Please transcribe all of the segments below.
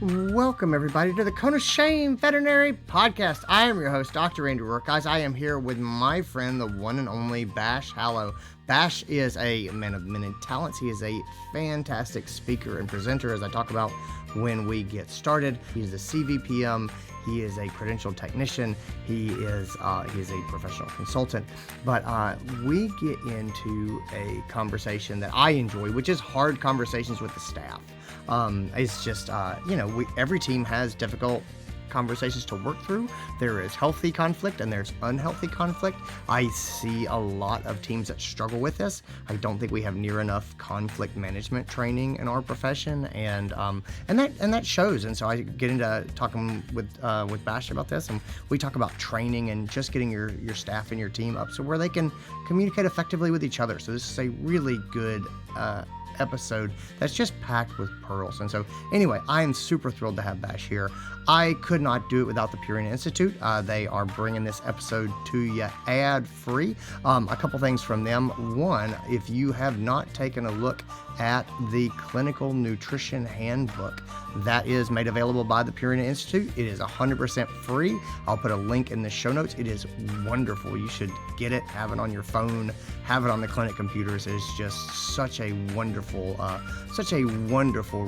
Welcome, everybody, to the Cone of Shame Veterinary Podcast. I am your host, Dr. Andrew Rourke. Guys, I am here with my friend, the one and only Bash Halow. Bash is a man of many talents. He is a fantastic speaker and presenter, as I talk about when we get started. He is a CVPM. He is a credentialed technician. He is a professional consultant. But we get into a conversation that I enjoy, which is hard conversations with the staff. It's just, every team has difficult conversations to work through. There is healthy conflict and there's unhealthy conflict. I see a lot of teams that struggle with this. I don't think we have near enough conflict management training in our profession, and that shows. And so I get into talking with Bash about this, and we talk about training and just getting your staff and your team up so where they can communicate effectively with each other. So this is a really good episode that's just packed with pearls. And so anyway, I am super thrilled to have Bash here. I could not do it without the Purina Institute. They are bringing this episode to you ad-free. A couple things from them. One, if you have not taken a look at the Clinical Nutrition Handbook, that is made available by the Purina Institute. It is 100% free. I'll put a link in the show notes. It is wonderful. You should get it, have it on your phone, have it on the clinic computers. It is just such a wonderful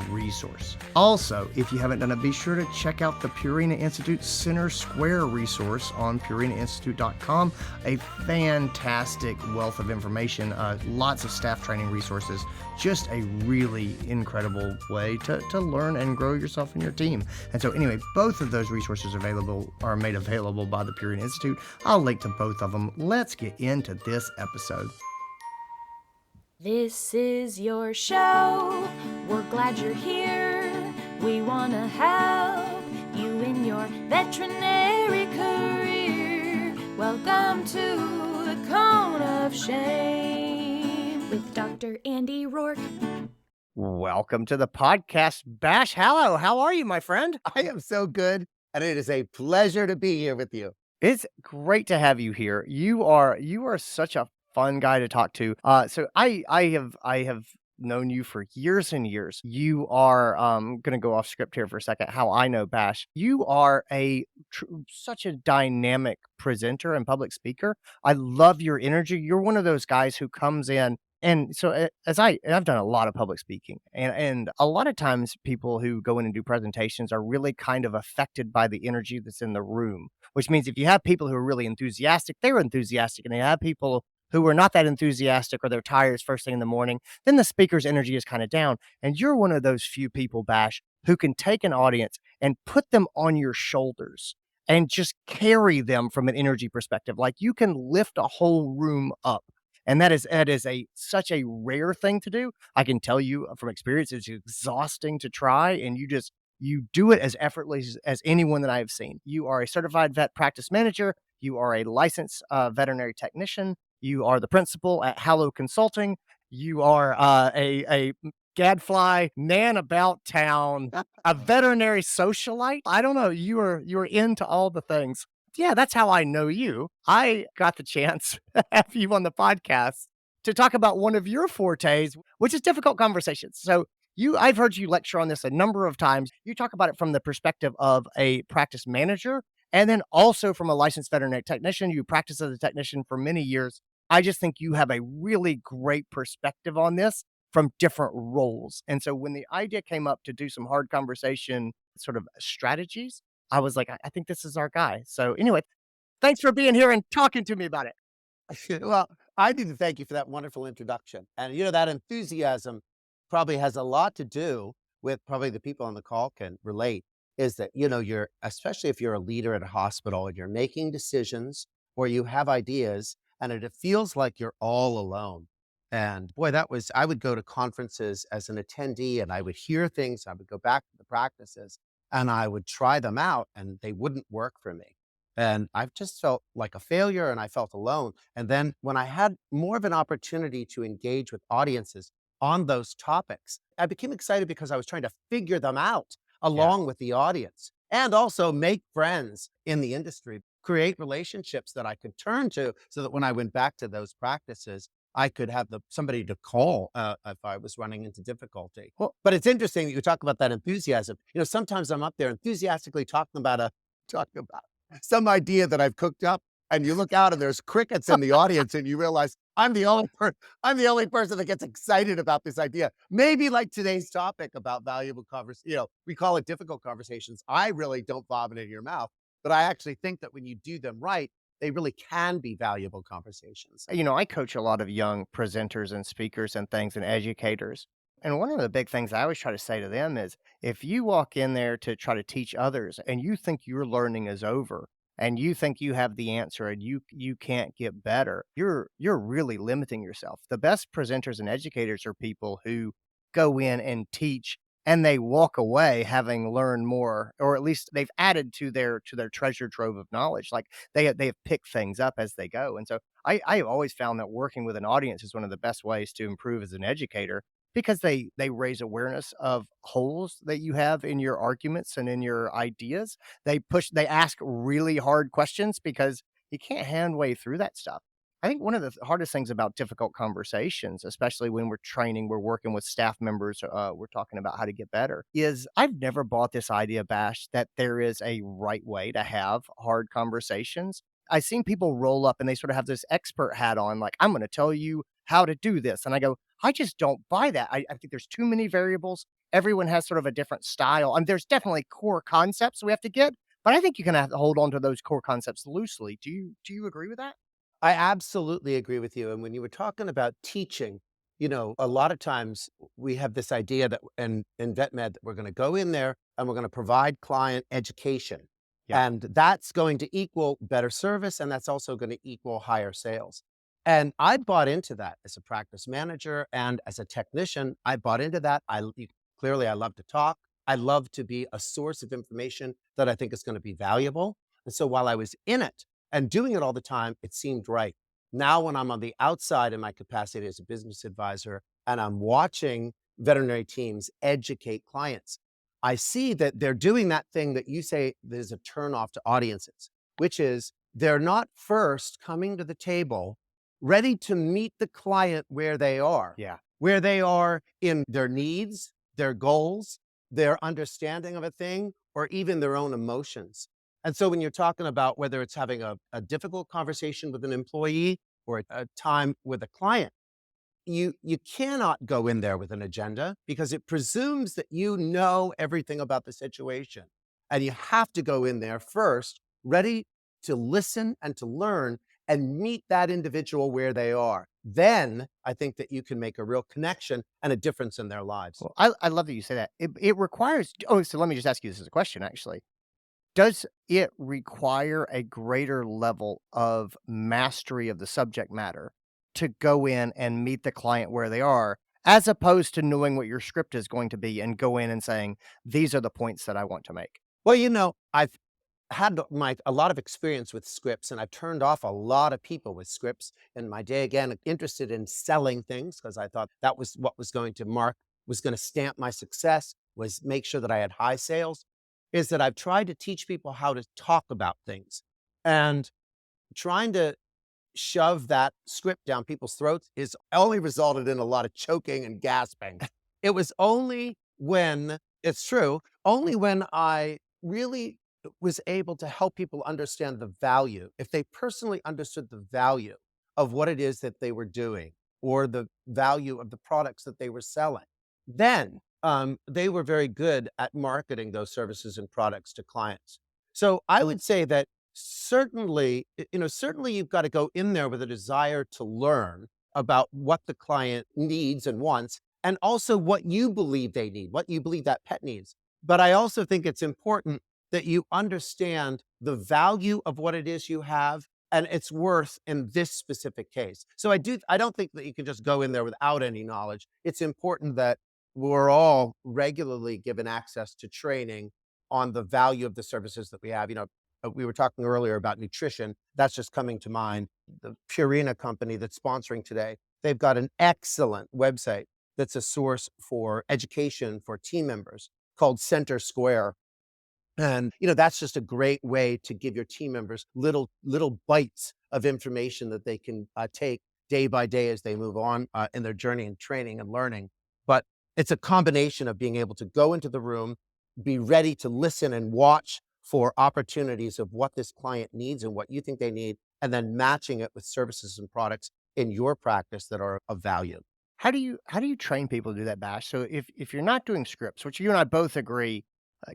resource. Also, if you haven't done it, be sure to check out the Purina Institute CentreSquare resource on PurinaInstitute.com. A fantastic wealth of information, lots of staff training resources, just a really incredible way to learn and grow yourself and your team. And so anyway, both of those resources are made available by the Purina Institute. I'll link to both of them. Let's get into this episode. This is your show. We're glad you're here. We want to help you in your veterinary career. Welcome to the Cone of Shame with Dr. Andy Rourke. Welcome to the podcast, Bash Halow. How are you, my friend? I am so good, and it is a pleasure to be here with you. It's great to have you here. You are such a fun guy to talk to. So I have known you for years and years. You are going to go off script here for a second. How I know Bash, you are such a dynamic presenter and public speaker. I love your energy. You're one of those guys who comes in. And so I've done a lot of public speaking, and a lot of times people who go in and do presentations are really kind of affected by the energy that's in the room, which means if you have people who are really enthusiastic, they're enthusiastic, and you have people who are not that enthusiastic or they're tired first thing in the morning, then the speaker's energy is kind of down. And you're one of those few people, Bash, who can take an audience and put them on your shoulders and just carry them from an energy perspective. Like you can lift a whole room up. And that is such a rare thing to do. I can tell you from experience, it's exhausting to try, and you do it as effortlessly as anyone that I have seen. You are a certified vet practice manager. You are a licensed veterinary technician. You are the principal at Halow Consulting. You are a gadfly man about town, a veterinary socialite. I don't know. You are into all the things. Yeah, that's how I know you. I got the chance to have you on the podcast to talk about one of your fortes, which is difficult conversations. So I've heard you lecture on this a number of times. You talk about it from the perspective of a practice manager, and then also from a licensed veterinary technician. You practiced as a technician for many years. I just think you have a really great perspective on this from different roles. And so when the idea came up to do some hard conversation sort of strategies, I was like, I think this is our guy. So anyway, thanks for being here and talking to me about it. Well, I need to thank you for that wonderful introduction. And, that enthusiasm probably has a lot to do with probably the people on the call can relate, is that, especially if you're a leader at a hospital and you're making decisions or you have ideas and it feels like you're all alone. And boy, I would go to conferences as an attendee and I would hear things. I would go back to the practices and I would try them out and they wouldn't work for me. And I've just felt like a failure and I felt alone. And then when I had more of an opportunity to engage with audiences on those topics, I became excited because I was trying to figure them out along with the audience and also make friends in the industry, create relationships that I could turn to so that when I went back to those practices, I could have somebody to call if I was running into difficulty. Well, But it's interesting that you talk about that enthusiasm. Sometimes I'm up there enthusiastically talking about some idea that I've cooked up, and you look out and there's crickets in the audience, and you realize I'm the only person that gets excited about this idea. Maybe like today's topic about valuable we call it difficult conversations. I really don't vomit in your mouth, but I actually think that when you do them right, they really can be valuable conversations. I coach a lot of young presenters and speakers and things and educators. And one of the big things I always try to say to them is if you walk in there to try to teach others and you think your learning is over and you think you have the answer and you can't get better, you're really limiting yourself. The best presenters and educators are people who go in and teach and they walk away having learned more, or at least they've added to their treasure trove of knowledge. Like they have picked things up as they go. And so I have always found that working with an audience is one of the best ways to improve as an educator because they raise awareness of holes that you have in your arguments and in your ideas. They ask really hard questions because you can't hand way through that stuff. I think one of the hardest things about difficult conversations, especially when we're working with staff members, we're talking about how to get better, is I've never bought this idea, Bash, that there is a right way to have hard conversations. I've seen people roll up and they sort of have this expert hat on, like, I'm going to tell you how to do this. And I go, I just don't buy that. I think there's too many variables. Everyone has sort of a different style. And there's definitely core concepts we have to get, but I think you can have to hold on to those core concepts loosely. Do you agree with that? I absolutely agree with you. And when you were talking about teaching, a lot of times we have this idea that in vet med that we're going to go in there and we're going to provide client education. Yeah. And that's going to equal better service. And that's also going to equal higher sales. And I bought into that as a practice manager and as a technician. I bought into that. Clearly, I love to talk. I love to be a source of information that I think is going to be valuable. And so while I was in it, and doing it all the time, it seemed right. Now, when I'm on the outside in my capacity as a business advisor and I'm watching veterinary teams educate clients, I see that they're doing that thing that you say is a turnoff to audiences, which is they're not first coming to the table ready to meet the client Yeah. where they are in their needs, their goals, their understanding of a thing, or even their own emotions. And so when you're talking about whether it's having a difficult conversation with an employee or a time with a client, you cannot go in there with an agenda because it presumes that you know everything about the situation. And you have to go in there first, ready to listen and to learn and meet that individual where they are. Then I think that you can make a real connection and a difference in their lives. Well, I love that you say that. It requires so let me just ask you this as a question, actually. Does it require a greater level of mastery of the subject matter to go in and meet the client where they are, as opposed to knowing what your script is going to be and go in and saying, "These are the points that I want to make"? Well, I've had a lot of experience with scripts, and I've turned off a lot of people with scripts in my day. Again, interested in selling things because I thought that was what was going to stamp my success, was make sure that I had high sales. Is that I've tried to teach people how to talk about things, and trying to shove that script down people's throats is only resulted in a lot of choking and gasping. It was only when it's true, only when I really was able to help people understand the value. If they personally understood the value of what it is that they were doing or the value of the products that they were selling, then they were very good at marketing those services and products to clients. So I would say that certainly you've got to go in there with a desire to learn about what the client needs and wants, and also what you believe they need, what you believe that pet needs. But I also think it's important that you understand the value of what it is you have and its worth in this specific case. So I don't think that you can just go in there without any knowledge. It's important that we're all regularly given access to training on the value of the services that we have. We were talking earlier about nutrition. That's just coming to mind. The Purina company that's sponsoring today, they've got an excellent website that's a source for education for team members called CentreSquare. And, that's just a great way to give your team members little bites of information that they can take day by day as they move on in their journey and training and learning. But it's a combination of being able to go into the room, be ready to listen and watch for opportunities of what this client needs and what you think they need, and then matching it with services and products in your practice that are of value. How do you train people to do that, Bash? So if you're not doing scripts, which you and I both agree,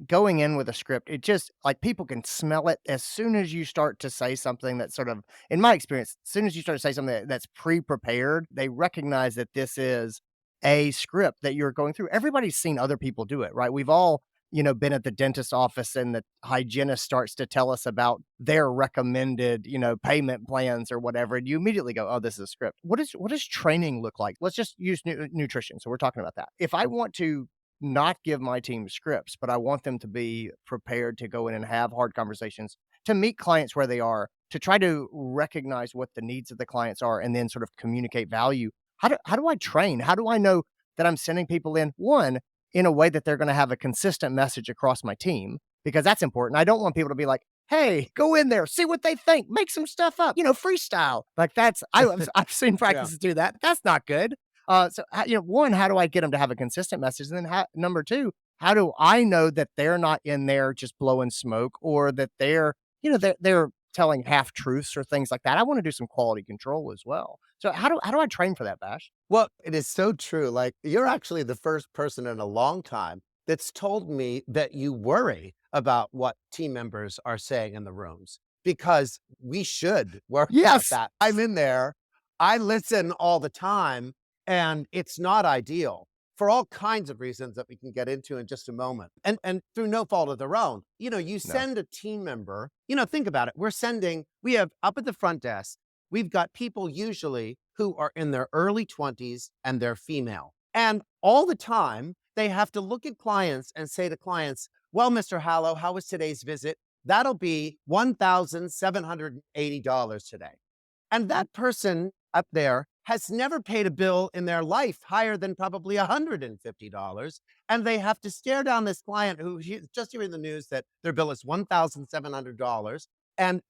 going in with a script, it just like people can smell it as soon as you start to say something that's sort of, in my experience, as soon as you start to say something that's pre-prepared, they recognize that this is a script that you're going through. Everybody's seen other people do it, right? We've all, been at the dentist office and the hygienist starts to tell us about their recommended, payment plans or whatever. And you immediately go, oh, this is a script. What does training look like? Let's just use nutrition. So we're talking about that. If I want to not give my team scripts, but I want them to be prepared to go in and have hard conversations, to meet clients where they are, to try to recognize what the needs of the clients are, and then sort of communicate value. How do I train? How do I know that I'm sending people in, one, in a way that they're going to have a consistent message across my team? Because that's important. I don't want people to be like, hey, go in there, see what they think, make some stuff up, freestyle. Like I've seen Yeah. practices do that. That's not good. One, how do I get them to have a consistent message? And then number two, how do I know that they're not in there just blowing smoke, or that they're telling half truths or things like that? I want to do some quality control as well. So how do I train for that, Bash? Well, it is so true. Like, you're actually the first person in a long time that's told me that you worry about what team members are saying in the rooms, because we should worry about Yes. that. I'm in there, I listen all the time, and it's not ideal for all kinds of reasons that we can get into in just a moment. And through no fault of their own. You No. send a team member, think about it. We have up at the front desk, we've got people usually who are in their early 20s and they're female. And all the time, they have to look at clients and say to clients, well, Mr. Hallow, how was today's visit? That'll be $1,780 today. And that person up there has never paid a bill in their life higher than probably $150. And they have to stare down this client who just hearing the news that their bill is $1,700. And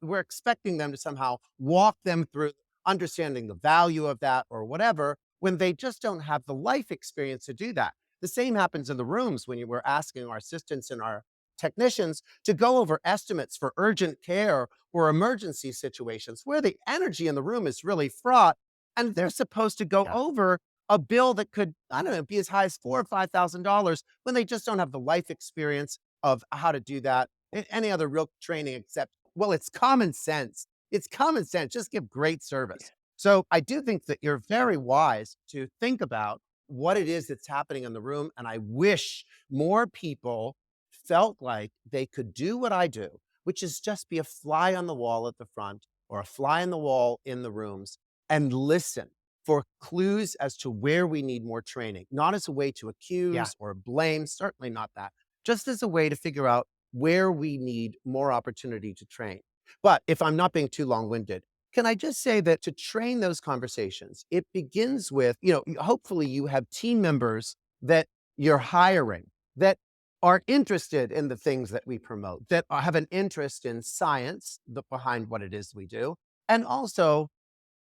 we're expecting them to somehow walk them through understanding the value of that or whatever, when they just don't have the life experience to do that. The same happens in the rooms when we're asking our assistants and our technicians to go over estimates for urgent care or emergency situations where the energy in the room is really fraught, and they're supposed to go Yeah. over a bill that could, I don't know, be as high as $4,000 or $5,000, when they just don't have the life experience of how to do that. Any other real training except, well, it's common sense. It's common sense. Just give great service. So I do think that you're very wise to think about what it is that's happening in the room. And I wish more people felt like they could do what I do, which is just be a fly on the wall at the front or a fly on the wall in the rooms, and listen for clues as to where we need more training, not as a way to Yeah. accuse or blame, certainly not that, just as a way to figure out where we need more opportunity to train. But if I'm not being too long winded, can I just say that to train those conversations, it begins with, hopefully you have team members that you're hiring that are interested in the things that we promote, that have an interest in science behind what it is we do, and also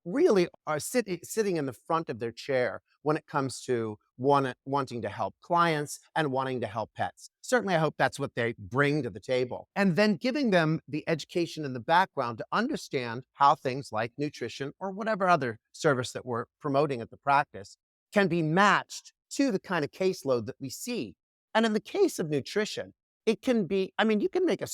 really are sitting in the front of their chair when it comes to wanting to help clients and wanting to help pets. Certainly, I hope that's what they bring to the table. And then giving them the education in the background to understand how things like nutrition or whatever other service that we're promoting at the practice can be matched to the kind of caseload that we see. And in the case of nutrition, it can be, I mean, you can make a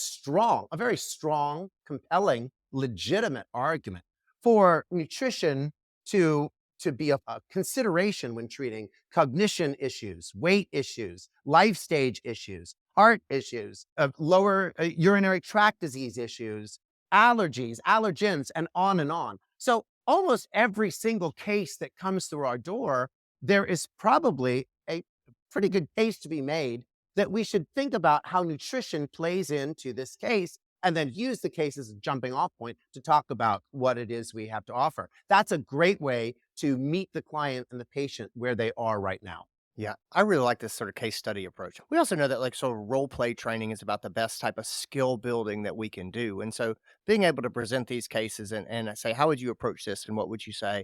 very strong, compelling, legitimate argument for nutrition to be a consideration when treating cognition issues, weight issues, life stage issues, heart issues, lower urinary tract disease issues, allergies, allergens, and on and on. So almost every single case that comes through our door, there is probably a pretty good case to be made that we should think about how nutrition plays into this case, and then use the case as a jumping off point to talk about what it is we have to offer. That's a great way to meet the client and the patient where they are right now. Yeah, I really like this sort of case study approach. We also know that like sort of role play training is about the best type of skill building that we can do. And so being able to present these cases and say, how would you approach this and what would you say?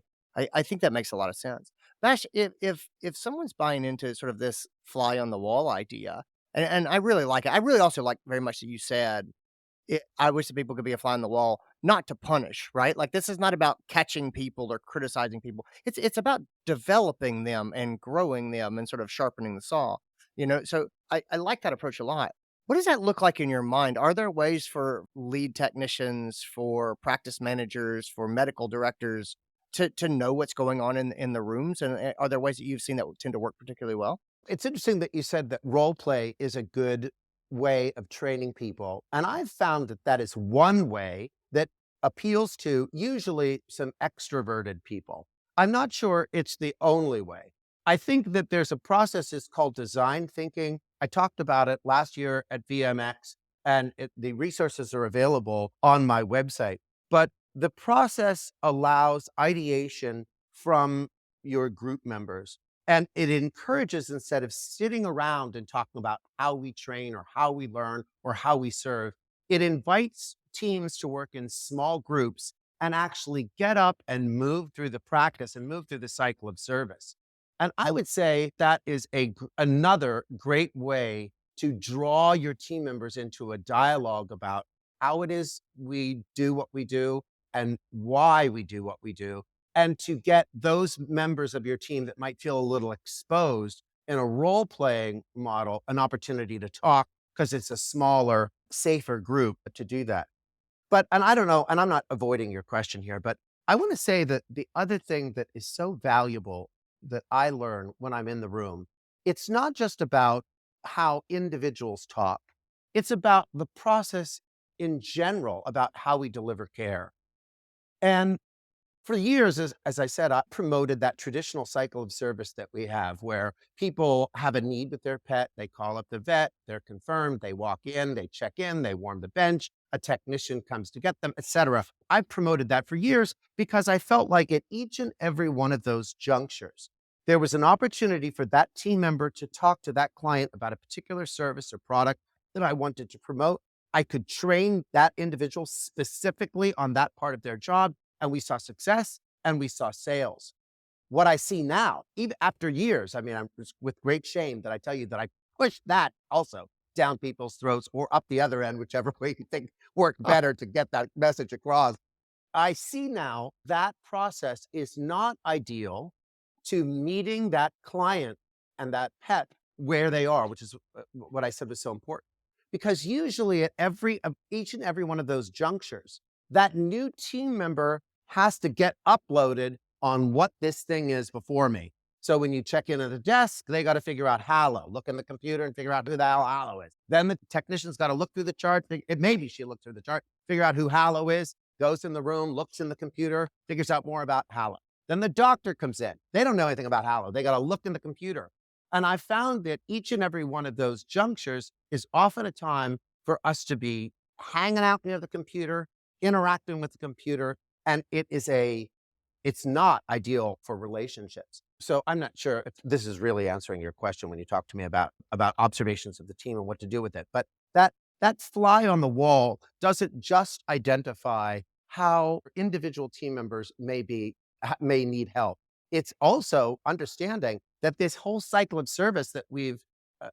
I think that makes a lot of sense. Bash, if someone's buying into sort of this fly on the wall idea, and I really like it, I really also like very much that you said I wish that people could be a fly on the wall, not to punish, right? Like, this is not about catching people or criticizing people. It's about developing them and growing them and sort of sharpening the saw, you know? So I like that approach a lot. What does that look like in your mind? Are there ways for lead technicians, for practice managers, for medical directors to know what's going on in the rooms? And are there ways that you've seen that tend to work particularly well? It's interesting that you said that role play is a good way of training people. And I've found that that is one way that appeals to usually some extroverted people. I'm not sure it's the only way. I think that there's a process it's called design thinking. I talked about it last year at VMX, and the resources are available on my website. But the process allows ideation from your group members, and it encourages, instead of sitting around and talking about how we train or how we learn or how we serve, it invites teams to work in small groups and actually get up and move through the practice and move through the cycle of service. And I would say that is another great way to draw your team members into a dialogue about how it is we do what we do and why we do what we do, and to get those members of your team that might feel a little exposed in a role playing model an opportunity to talk, because it's a smaller, safer group to do that. But, and I don't know, and I'm not avoiding your question here, but I want to say that the other thing that is so valuable that I learn when I'm in the room, it's not just about how individuals talk, it's about the process in general, about how we deliver care. And for years, as I said, I promoted that traditional cycle of service that we have, where people have a need with their pet, they call up the vet, they're confirmed, they walk in, they check in, they warm the bench, a technician comes to get them, etc. I promoted that for years because I felt like at each and every one of those junctures, there was an opportunity for that team member to talk to that client about a particular service or product that I wanted to promote. I could train that individual specifically on that part of their job, and we saw success and we saw sales. What I see now, even after years, I mean, I'm with great shame that I tell you that I pushed that also down people's throats or up the other end, whichever way you think worked better to get that message across. I see now that process is not ideal to meeting that client and that pet where they are, which is what I said was so important. Because usually at each and every one of those junctures, that new team member has to get uploaded on what this thing is before me. So when you check in at the desk, they got to figure out Halow, look in the computer and figure out who the hell Halow is. Then the technician's got to look through the chart. Maybe she looked through the chart, figure out who Halow is, goes in the room, looks in the computer, figures out more about Halow. Then the doctor comes in. They don't know anything about Halow. They got to look in the computer. And I found that each and every one of those junctures is often a time for us to be hanging out near the computer, interacting with the computer, and it's not ideal for relationships. So I'm not sure if this is really answering your question when you talk to me about observations of the team and what to do with it. But that fly on the wall doesn't just identify how individual team members may need help. It's also understanding that this whole cycle of service that we've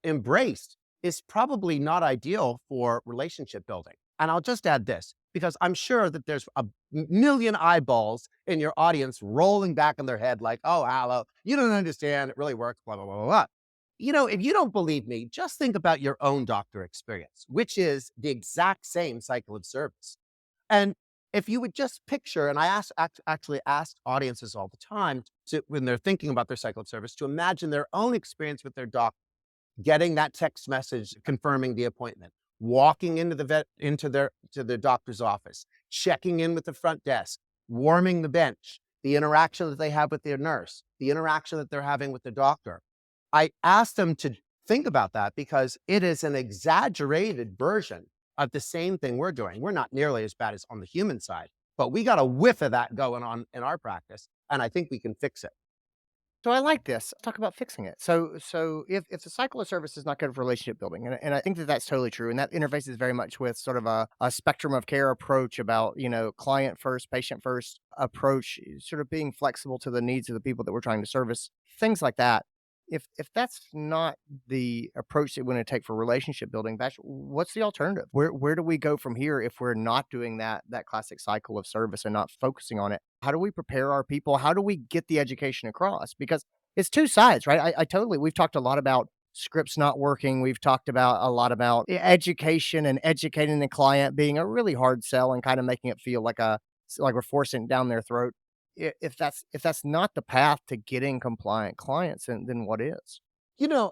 embraced is probably not ideal for relationship building. And I'll just add this, because I'm sure that there's a million eyeballs in your audience rolling back in their head like, oh, Halow, you don't understand. It really works, blah, blah, blah, blah, blah. You know, if you don't believe me, just think about your own doctor experience, which is the exact same cycle of service. And if you would just picture, and actually ask audiences all the time when they're thinking about their cycle of service, to imagine their own experience with their doctor, getting that text message confirming the appointment, walking into to their doctor's office, checking in with the front desk, warming the bench, the interaction that they have with their nurse, the interaction that they're having with the doctor. I asked them to think about that because it is an exaggerated version of the same thing we're doing. We're not nearly as bad as on the human side, but we got a whiff of that going on in our practice, and I think we can fix it. So I like this. Talk about fixing it. So if the cycle of service is not good for relationship building, and I think that that's totally true, and that interfaces very much with sort of a spectrum of care approach about client first, patient first approach, sort of being flexible to the needs of the people that we're trying to service, things like that. If that's not the approach that we're going to take for relationship building, that's what's the alternative? Where do we go from here if we're not doing that classic cycle of service and not focusing on it? How do we prepare our people? How do we get the education across? Because it's 2 sides, right? I totally we've talked a lot about scripts not working. We've talked about a lot about education and educating the client being a really hard sell and kind of making it feel like we're forcing it down their throat. If that's not the path to getting compliant clients, then what is?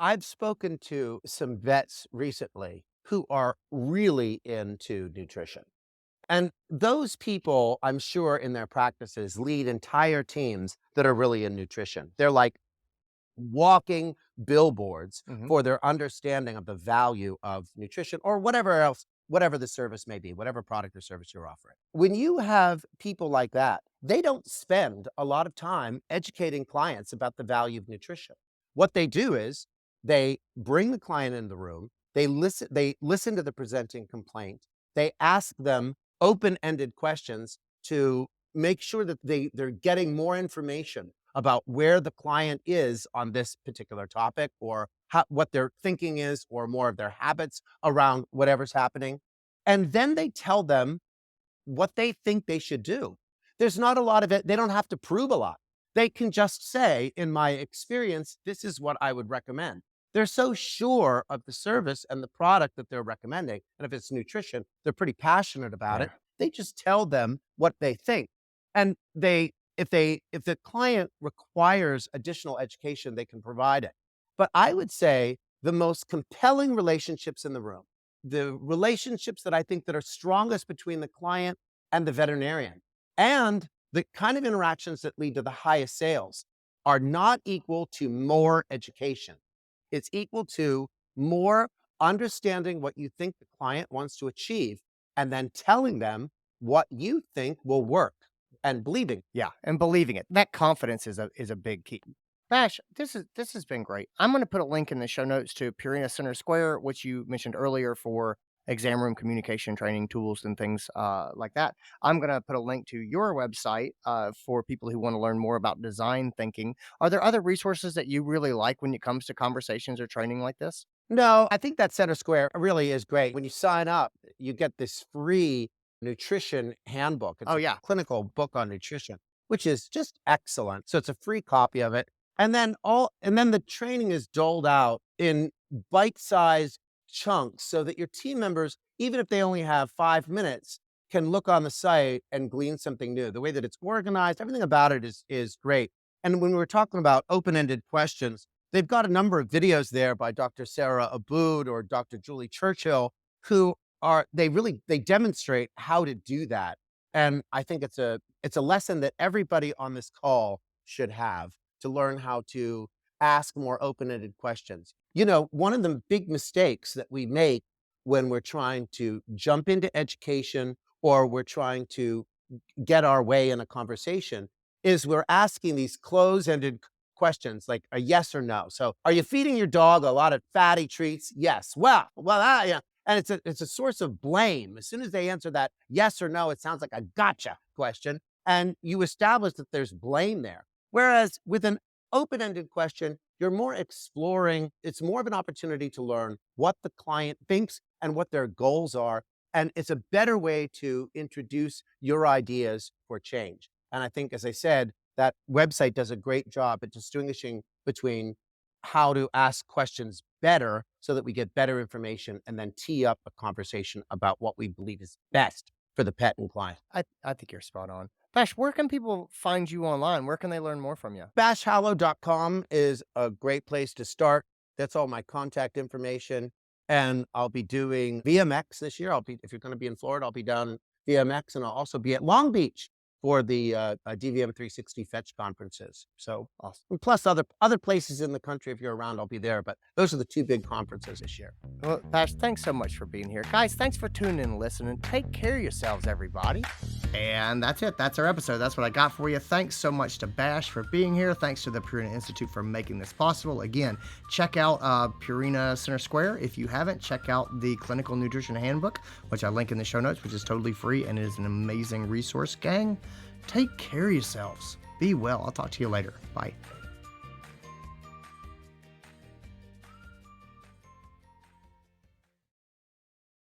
I've spoken to some vets recently who are really into nutrition. And those people, I'm sure, in their practices lead entire teams that are really in nutrition. They're like walking billboards Mhm. for their understanding of the value of nutrition or whatever else, whatever the service may be, whatever product or service you're offering. When you have people like that, they don't spend a lot of time educating clients about the value of nutrition. What they do is they bring the client in the room, they listen to the presenting complaint, they ask them open-ended questions to make sure that they're getting more information about where the client is on this particular topic or what their thinking is or more of their habits around whatever's happening. And then they tell them what they think they should do. There's not a lot of it. They don't have to prove a lot. They can just say, in my experience, this is what I would recommend. They're so sure of the service and the product that they're recommending. And if it's nutrition, they're pretty passionate about it. Yeah. They just tell them what they think. And if the client requires additional education, they can provide it. But I would say the most compelling relationships in the room, the relationships that I think that are strongest between the client and the veterinarian, and the kind of interactions that lead to the highest sales are not equal to more education. It's equal to more understanding what you think the client wants to achieve and then telling them what you think will work and believing. Yeah, and believing it. That confidence is a big key. Bash, this has been great. I'm gonna put a link in the show notes to Purina CentreSquare, which you mentioned earlier for exam room communication training tools and things like that. I'm gonna put a link to your website for people who want to learn more about design thinking. Are there other resources that you really like when it comes to conversations or training like this? No, I think that CentreSquare really is great. When you sign up, you get this free nutrition handbook. It's Oh a yeah, clinical book on nutrition, which is just excellent. So it's a free copy of it. And then the training is doled out in bite-sized chunks so that your team members, even if they only have 5 minutes, can look on the site and glean something new. The way that it's organized, everything about it is great. And when we were talking about open-ended questions, they've got a number of videos there by Dr. Sarah Abood or Dr. Julie Churchill, who they demonstrate how to do that. And I think it's a lesson that everybody on this call should have to learn how to ask more open-ended questions. One of the big mistakes that we make when we're trying to jump into education or we're trying to get our way in a conversation is we're asking these close-ended questions like a yes or no. So, are you feeding your dog a lot of fatty treats? Yes. Yeah. And it's a source of blame. As soon as they answer that yes or no, it sounds like a gotcha question, and you establish that there's blame there. Whereas with an open-ended question, you're more exploring. It's more of an opportunity to learn what the client thinks and what their goals are. And it's a better way to introduce your ideas for change. And I think, as I said, that website does a great job at distinguishing between how to ask questions better so that we get better information and then tee up a conversation about what we believe is best for the pet and client. I think you're spot on. Bash, where can people find you online? Where can they learn more from you? Bashhallow.com is a great place to start. That's all my contact information. And I'll be doing VMX this year. If you're going to be in Florida, I'll be down VMX, and I'll also be at Long Beach for the DVM 360 Fetch conferences. So, Awesome. and plus other places in the country, if you're around, I'll be there. But those are the two big conferences this year. Well, Bash, thanks so much for being here. Guys, thanks for tuning in and listening. Take care of yourselves, everybody. And that's it. That's our episode. That's what I got for you. Thanks so much to Bash for being here. Thanks to the Purina Institute for making this possible. Again, check out Purina CentreSquare. If you haven't, check out the Clinical Nutrition Handbook, which I link in the show notes, which is totally free and is an amazing resource. Gang, take care of yourselves. Be well. I'll talk to you later. Bye.